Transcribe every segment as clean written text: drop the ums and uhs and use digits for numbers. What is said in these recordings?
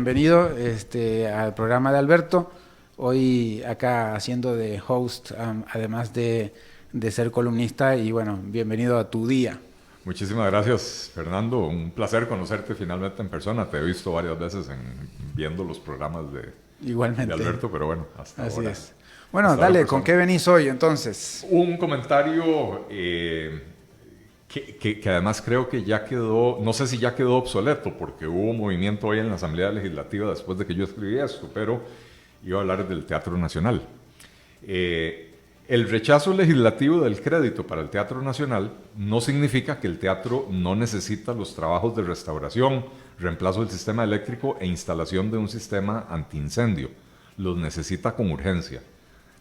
bienvenido al programa de Alberto. Hoy acá haciendo de host, además de ser columnista, y bueno, bienvenido a tu día. Muchísimas gracias, Fernando. Un placer conocerte finalmente en persona. Te he visto varias veces viendo los programas Igualmente. de Alberto, pero bueno, hasta Así ahora. es. Bueno, dale, ¿con qué venís hoy entonces? Un comentario que además creo que ya quedó, no sé si ya quedó obsoleto, porque hubo movimiento hoy en la Asamblea Legislativa después de que yo escribí esto, pero iba a hablar del Teatro Nacional. El rechazo legislativo del crédito para el Teatro Nacional no significa que el teatro no necesita los trabajos de restauración, reemplazo del sistema eléctrico e instalación de un sistema antiincendio. Los necesita con urgencia.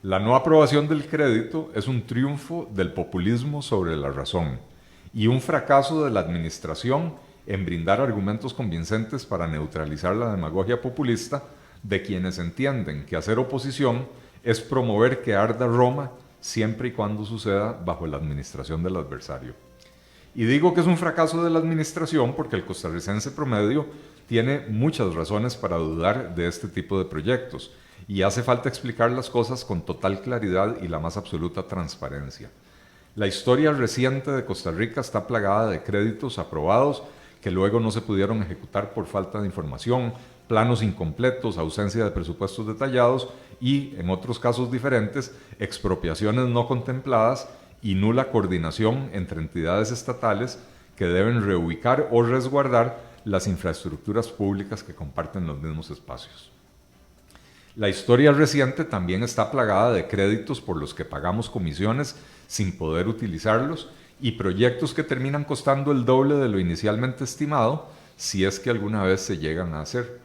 La no aprobación del crédito es un triunfo del populismo sobre la razón y un fracaso de la administración en brindar argumentos convincentes para neutralizar la demagogia populista de quienes entienden que hacer oposición es promover que arda Roma siempre y cuando suceda bajo la administración del adversario. Y digo que es un fracaso de la administración porque el costarricense promedio tiene muchas razones para dudar de este tipo de proyectos y hace falta explicar las cosas con total claridad y la más absoluta transparencia. La historia reciente de Costa Rica está plagada de créditos aprobados que luego no se pudieron ejecutar por falta de información, planos incompletos, ausencia de presupuestos detallados y, en otros casos diferentes, expropiaciones no contempladas y nula coordinación entre entidades estatales que deben reubicar o resguardar las infraestructuras públicas que comparten los mismos espacios. La historia reciente también está plagada de créditos por los que pagamos comisiones sin poder utilizarlos y proyectos que terminan costando el doble de lo inicialmente estimado, si es que alguna vez se llegan a hacer.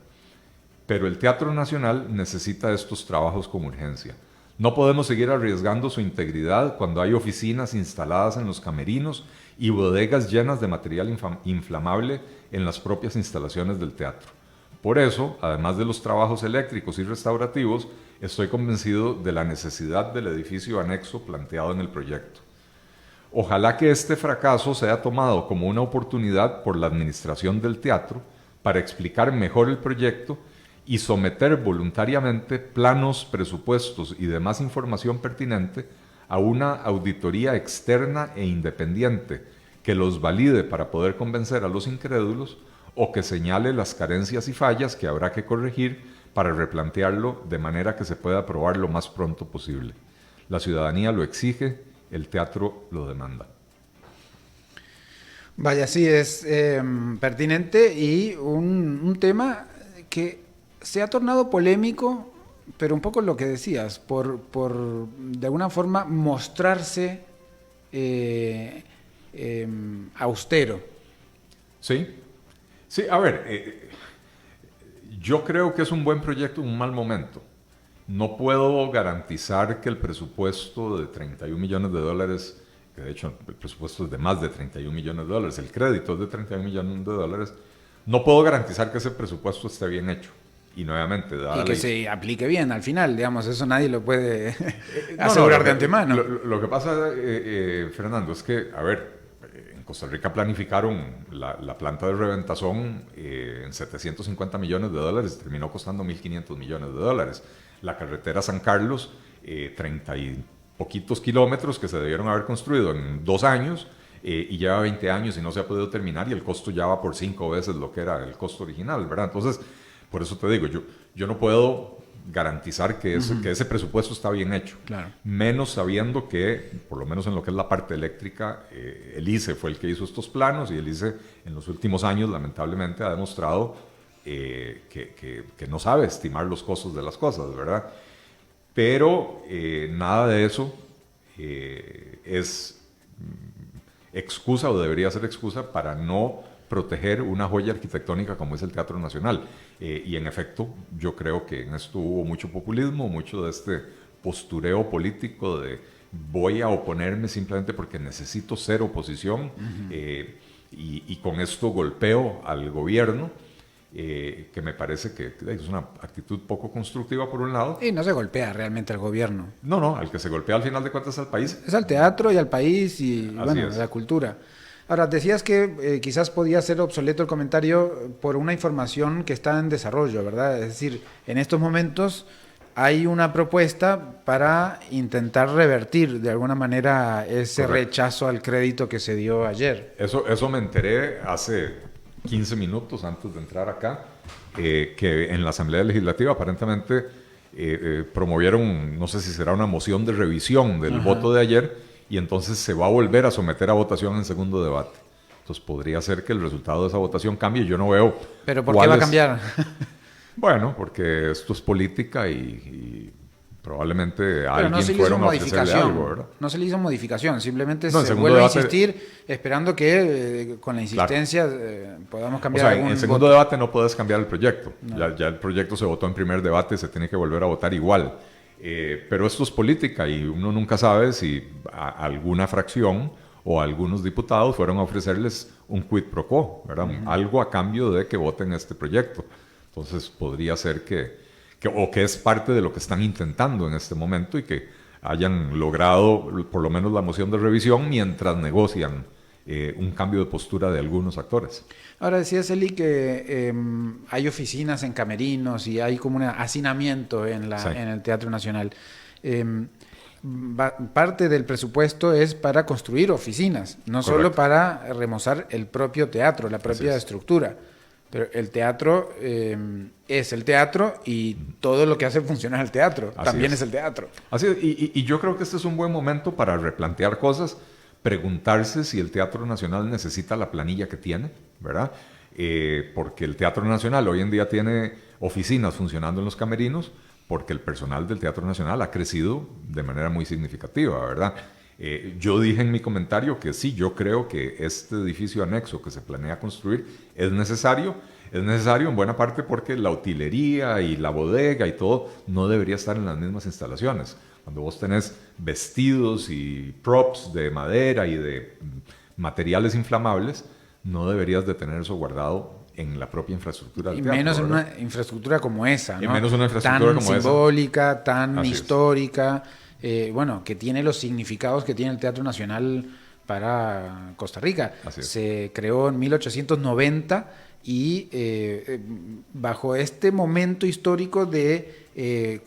Pero el Teatro Nacional necesita estos trabajos con urgencia. No podemos seguir arriesgando su integridad cuando hay oficinas instaladas en los camerinos y bodegas llenas de material inflamable en las propias instalaciones del teatro. Por eso, además de los trabajos eléctricos y restaurativos, estoy convencido de la necesidad del edificio anexo planteado en el proyecto. Ojalá que este fracaso sea tomado como una oportunidad por la administración del teatro para explicar mejor el proyecto y someter voluntariamente planos, presupuestos y demás información pertinente a una auditoría externa e independiente que los valide para poder convencer a los incrédulos o que señale las carencias y fallas que habrá que corregir para replantearlo de manera que se pueda aprobar lo más pronto posible. La ciudadanía lo exige, el teatro lo demanda. Vaya, sí, es pertinente y un tema que se ha tornado polémico, pero un poco lo que decías, por de alguna forma mostrarse austero. Sí. Sí, a ver, yo creo que es un buen proyecto en un mal momento. No puedo garantizar que el presupuesto de 31 millones de dólares, que de hecho el presupuesto es de más de 31 millones de dólares, el crédito es de 31 millones de dólares, no puedo garantizar que ese presupuesto esté bien hecho. Y nuevamente, y que se aplique bien al final, digamos, eso nadie lo puede asegurar de antemano. Lo que pasa, Fernando, es que, a ver, en Costa Rica planificaron la planta de Reventazón en 750 millones de dólares, terminó costando 1.500 millones de dólares. La carretera San Carlos, 30 y poquitos kilómetros que se debieron haber construido en 2 años y lleva 20 años y no se ha podido terminar y el costo ya va por 5 veces lo que era el costo original, ¿verdad? Entonces, por eso te digo, yo no puedo garantizar que ese presupuesto está bien hecho. Claro. Menos sabiendo que, por lo menos en lo que es la parte eléctrica, el ICE fue el que hizo estos planos y el ICE en los últimos años lamentablemente ha demostrado que no sabe estimar los costos de las cosas, ¿verdad? Pero nada de eso es excusa o debería ser excusa para no proteger una joya arquitectónica como es el Teatro Nacional. Y en efecto, yo creo que en esto hubo mucho populismo, mucho de este postureo político de voy a oponerme simplemente porque necesito ser oposición y con esto golpeo al gobierno, que me parece que es una actitud poco constructiva por un lado. Y no se golpea realmente al gobierno. No, al que se golpea al final de cuentas es al país. Es al teatro y al país y, Así bueno, es. a la cultura. Ahora, decías que quizás podía ser obsoleto el comentario por una información que está en desarrollo, ¿verdad? Es decir, en estos momentos hay una propuesta para intentar revertir de alguna manera ese Correcto. rechazo al crédito que se dio ayer. Eso me enteré hace 15 minutos antes de entrar acá, que en la Asamblea Legislativa aparentemente promovieron, no sé si será una moción de revisión del voto de ayer, y entonces se va a volver a someter a votación en segundo debate. Entonces podría ser que el resultado de esa votación cambie. Yo no veo... ¿Pero por qué va a cambiar? Bueno, porque esto es política y probablemente a Pero alguien no se le hizo fueron a ofrecerle modificación, algo, ¿verdad? no se le hizo modificación, simplemente No, en se segundo vuelve a debate- insistir esperando que con la insistencia podamos O cambiar sea, algún en segundo voto. debate no puedes cambiar el proyecto. Ya el proyecto se votó en primer debate, se tiene que volver a votar igual. Pero esto es política y uno nunca sabe si alguna fracción o algunos diputados fueron a ofrecerles un quid pro quo, ¿verdad? Algo a cambio de que voten este proyecto. Entonces podría ser que es parte de lo que están intentando en este momento y que hayan logrado por lo menos la moción de revisión mientras negocian un cambio de postura de algunos actores. Ahora decías, Eli, que hay oficinas en camerinos y hay como un hacinamiento en el Teatro Nacional. Parte del presupuesto es para construir oficinas, no Correcto. solo para remozar el propio teatro, la propia estructura. Pero el teatro es el teatro y todo lo que hace funcionar el teatro también es el teatro. Así es, y yo creo que este es un buen momento para replantear cosas, preguntarse si el Teatro Nacional necesita la planilla que tiene, ¿verdad? Porque el Teatro Nacional hoy en día tiene oficinas funcionando en los camerinos, porque el personal del Teatro Nacional ha crecido de manera muy significativa, ¿verdad? Yo dije en mi comentario que sí, yo creo que este edificio anexo que se planea construir es necesario en buena parte porque la utilería y la bodega y todo no debería estar en las mismas instalaciones. Cuando vos tenés vestidos y props de madera y de materiales inflamables, no deberías de tener eso guardado en la propia infraestructura del teatro. Y menos en ¿verdad? una infraestructura como esa, ¿no? Y menos una infraestructura tan como esa. simbólica, tan Así es. histórica, bueno, que tiene los significados que tiene el Teatro Nacional para Costa Rica. Así es. Se creó en 1890 y bajo este momento histórico de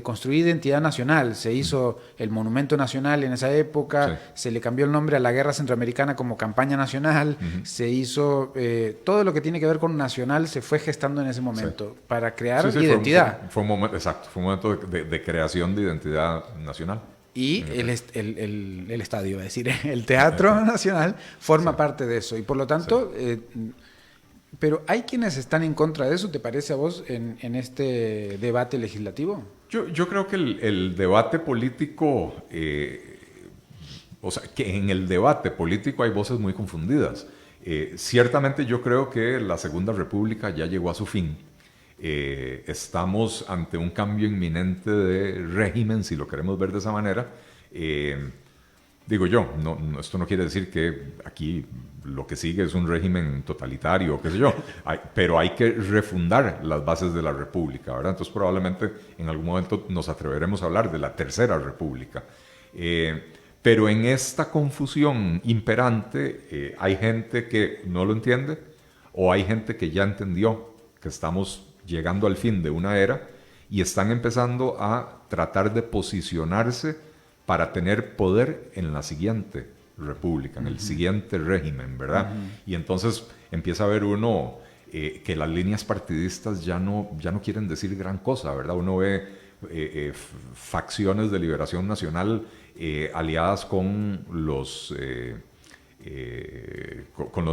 construir identidad nacional. Se hizo el Monumento Nacional en esa época, se le cambió el nombre a la Guerra Centroamericana como Campaña Nacional, se hizo todo lo que tiene que ver con nacional se fue gestando en ese momento para crear identidad. Fue un momento, exacto, fue un momento de creación de identidad nacional. Y el estadio, es decir, el Teatro Nacional forma parte de eso. Y por lo tanto, pero hay quienes están en contra de eso, ¿te parece a vos, en este debate legislativo? Yo creo que el debate político, o sea, que en el debate político hay voces muy confundidas. Ciertamente yo creo que la Segunda República ya llegó a su fin. Estamos ante un cambio inminente de régimen, si lo queremos ver de esa manera. Digo yo, esto no quiere decir que aquí lo que sigue es un régimen totalitario o qué sé yo, pero hay que refundar las bases de la República, ¿verdad? Entonces probablemente en algún momento nos atreveremos a hablar de la Tercera República. Pero en esta confusión imperante hay gente que no lo entiende o hay gente que ya entendió que estamos llegando al fin de una era y están empezando a tratar de posicionarse para tener poder en la siguiente república, en el siguiente régimen, ¿verdad? Y entonces empieza a ver uno que las líneas partidistas ya no quieren decir gran cosa, ¿verdad? Uno ve facciones de liberación nacional aliadas con los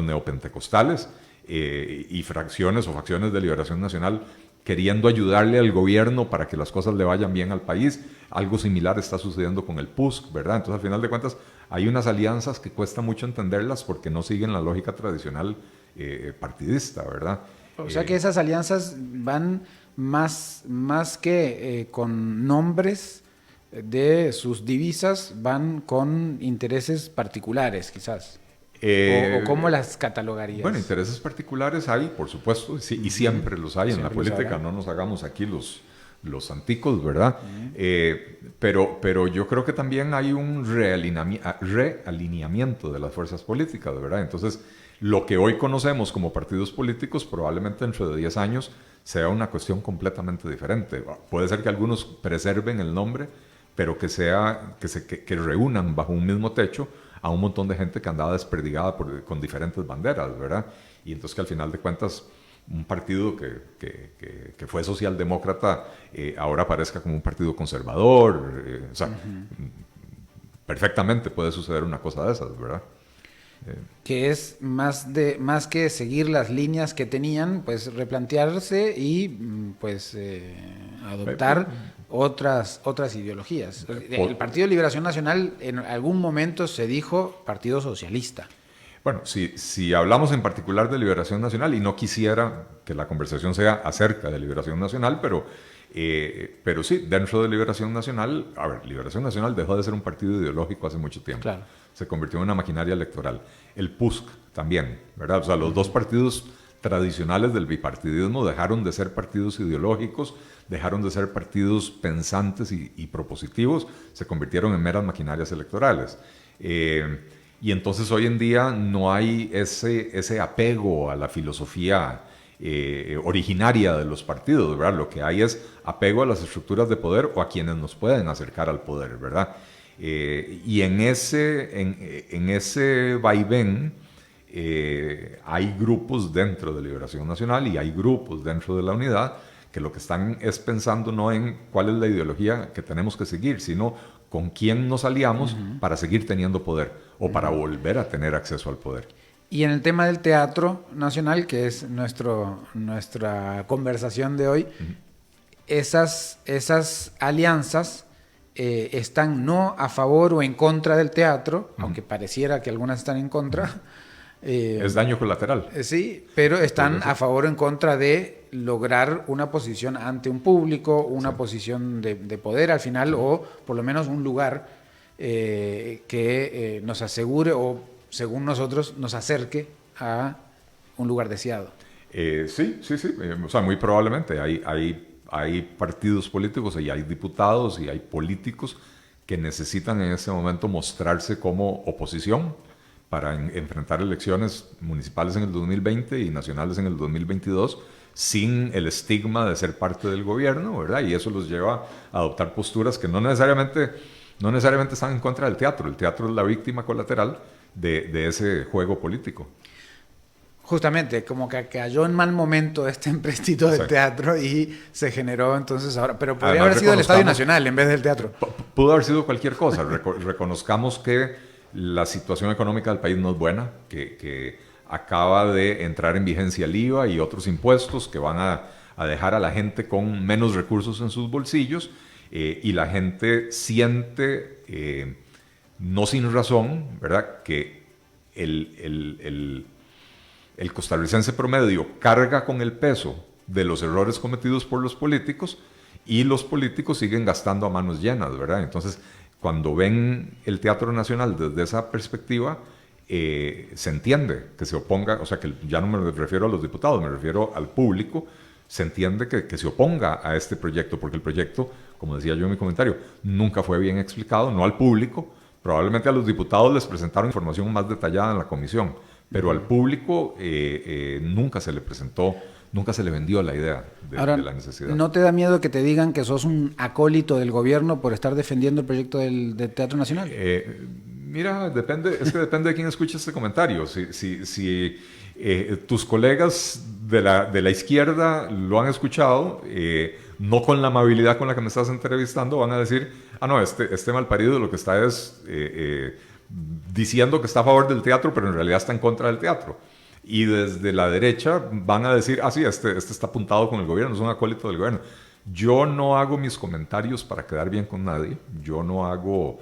neopentecostales y fracciones o facciones de liberación nacional queriendo ayudarle al gobierno para que las cosas le vayan bien al país. Algo similar está sucediendo con el PUSC, ¿verdad? Entonces, al final de cuentas, hay unas alianzas que cuesta mucho entenderlas porque no siguen la lógica tradicional partidista, ¿verdad? O sea que esas alianzas van más que con nombres de sus divisas, van con intereses particulares, quizás. ¿O cómo las catalogarías? Bueno, intereses particulares hay, por supuesto, y siempre los hay en la política. No nos hagamos aquí los los anticos, ¿verdad? Pero yo creo que también hay un realineamiento de las fuerzas políticas, ¿verdad? Entonces, lo que hoy conocemos como partidos políticos probablemente dentro de 10 años sea una cuestión completamente diferente. Puede ser que algunos preserven el nombre, pero que reúnan bajo un mismo techo a un montón de gente que andaba desperdigada con diferentes banderas, ¿verdad? Y entonces que al final de cuentas un partido que fue socialdemócrata ahora parezca como un partido conservador. O sea, perfectamente puede suceder una cosa de esas, ¿verdad? Que es más que seguir las líneas que tenían, pues replantearse y pues adoptar otras ideologías. El Partido de Liberación Nacional en algún momento se dijo Partido Socialista. Bueno, si hablamos en particular de Liberación Nacional, y no quisiera que la conversación sea acerca de Liberación Nacional, pero sí, dentro de Liberación Nacional, a ver, Liberación Nacional dejó de ser un partido ideológico hace mucho tiempo. Claro. Se convirtió en una maquinaria electoral. El PUSC también, ¿verdad? O sea, los dos partidos tradicionales del bipartidismo dejaron de ser partidos ideológicos, dejaron de ser partidos pensantes y propositivos, se convirtieron en meras maquinarias electorales. Y entonces hoy en día no hay ese apego a la filosofía originaria de los partidos, ¿verdad? Lo que hay es apego a las estructuras de poder o a quienes nos pueden acercar al poder, ¿verdad? Y en ese vaivén hay grupos dentro de Liberación Nacional y hay grupos dentro de la Unidad que lo que están es pensando no en cuál es la ideología que tenemos que seguir, sino con quién nos aliamos para seguir teniendo poder o para volver a tener acceso al poder. Y en el tema del Teatro Nacional, que es nuestra conversación de hoy, esas alianzas están no a favor o en contra del teatro, aunque pareciera que algunas están en contra. Es daño colateral. Sí, pero están a favor o en contra de lograr una posición ante un público, una posición de poder al final, o por lo menos un lugar que nos asegure o, según nosotros, nos acerque a un lugar deseado. Sí. O sea, muy probablemente hay partidos políticos y hay diputados y hay políticos que necesitan en ese momento mostrarse como oposición para enfrentar elecciones municipales en el 2020 y nacionales en el 2022 sin el estigma de ser parte del gobierno, ¿verdad? Y eso los lleva a adoptar posturas que no necesariamente están en contra del teatro. El teatro es la víctima colateral de ese juego político. Justamente, como que cayó en mal momento este empréstito del teatro y se generó entonces ahora... Pero podría haber sido el Estadio Nacional en vez del teatro. Pudo haber sido cualquier cosa. Reconozcamos que la situación económica del país no es buena, que acaba de entrar en vigencia el IVA y otros impuestos que van a dejar a la gente con menos recursos en sus bolsillos y la gente siente, no sin razón, ¿verdad?, que el costarricense promedio carga con el peso de los errores cometidos por los políticos y los políticos siguen gastando a manos llenas, ¿verdad? Entonces, cuando ven el Teatro Nacional desde esa perspectiva, se entiende que se oponga, o sea, que ya no me refiero a los diputados, me refiero al público, se entiende que se oponga a este proyecto, porque el proyecto, como decía yo en mi comentario, nunca fue bien explicado, no al público, probablemente a los diputados les presentaron información más detallada en la comisión, pero al público nunca se le presentó, nunca se le vendió la idea de la necesidad. ¿No te da miedo que te digan que sos un acólito del gobierno por estar defendiendo el proyecto del Teatro Nacional? Mira, depende de quién escuche este comentario. Si tus colegas de la izquierda lo han escuchado, no con la amabilidad con la que me estás entrevistando, van a decir, no, este malparido lo que está es diciendo que está a favor del teatro, pero en realidad está en contra del teatro. Y desde la derecha van a decir, sí, este está apuntado con el gobierno, es un acólito del gobierno. Yo no hago mis comentarios para quedar bien con nadie, yo no hago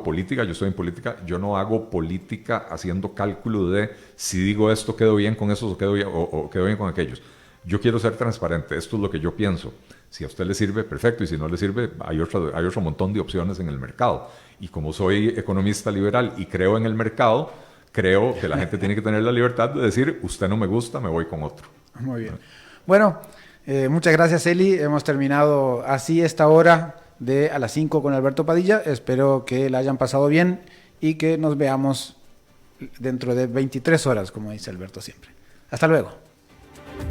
política, yo estoy en política, yo no hago política haciendo cálculo de si digo esto quedo bien con esos o quedo bien con aquellos. Yo quiero ser transparente, esto es lo que yo pienso. Si a usted le sirve, perfecto, y si no le sirve, hay otro montón de opciones en el mercado. Y como soy economista liberal y creo en el mercado, creo que la gente tiene que tener la libertad de decir, usted no me gusta, me voy con otro. Muy bien. Bueno, muchas gracias, Eli. Hemos terminado así esta hora de A las 5 con Alberto Padilla. Espero que la hayan pasado bien y que nos veamos dentro de 23 horas, como dice Alberto siempre. Hasta luego.